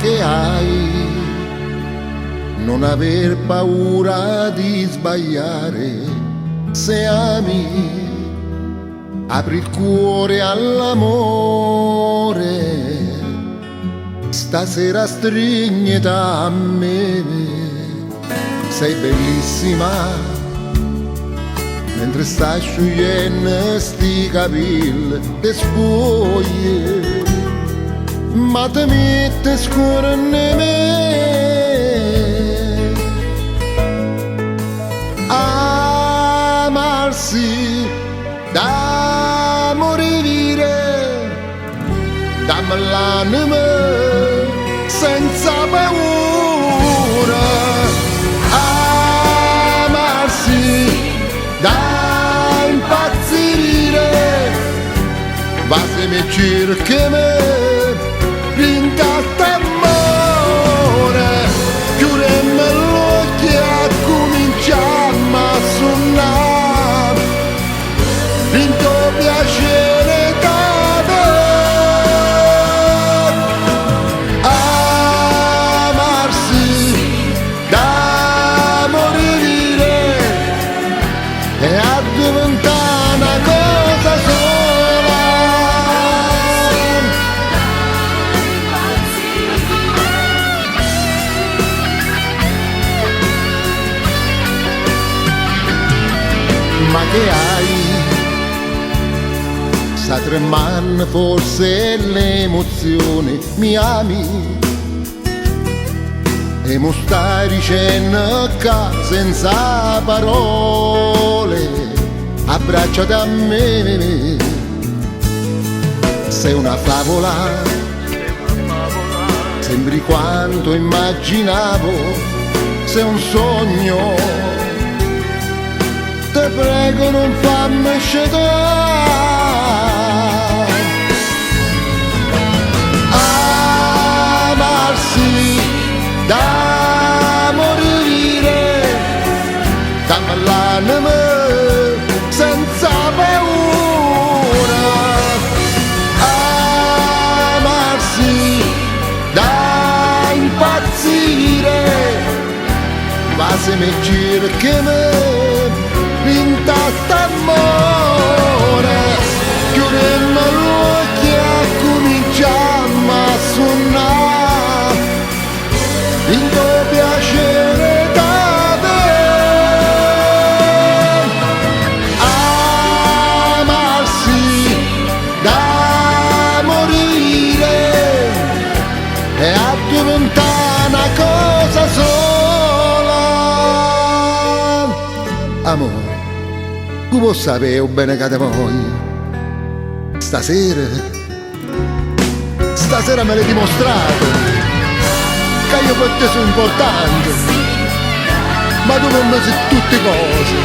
che hai, non aver paura di sbagliare. Se ami, apri il cuore all'amore, stasera strignete a me. Sei bellissima mentre stai sciogliendo sti capelli e spoglie, ma te mette scuro in me. Amarsi da morire, dammi l'anima senza paura. Amarsi da impazzire, va se mi cerca me, rincatta amore, chiudemmo l'occhio e cominciamo a suonare, vinto piacere da te. Amarsi da morire e a diventare una cosa sola. Ma che hai? Sta tremando forse l'emozione, mi ami? E mo stai dicendo che senza parole abbracciati a me. Sei una favola, sembri quanto immaginavo, sei un sogno, te prego non fammi scegliere. Amarsi da morire, dammi l'anima senza paura. Amarsi da impazzire, ma se mi cerchi me, intatta amore, chiudemmo l'occhio e cominciamo a suonare, in tuo piacere da te. Amarsi da morire e a diventare una cosa sola. Amore, tu puoi sapere bene che te voglio. Stasera me l'hai dimostrato che io per te sono importante, ma tu non mi sei tutte cose.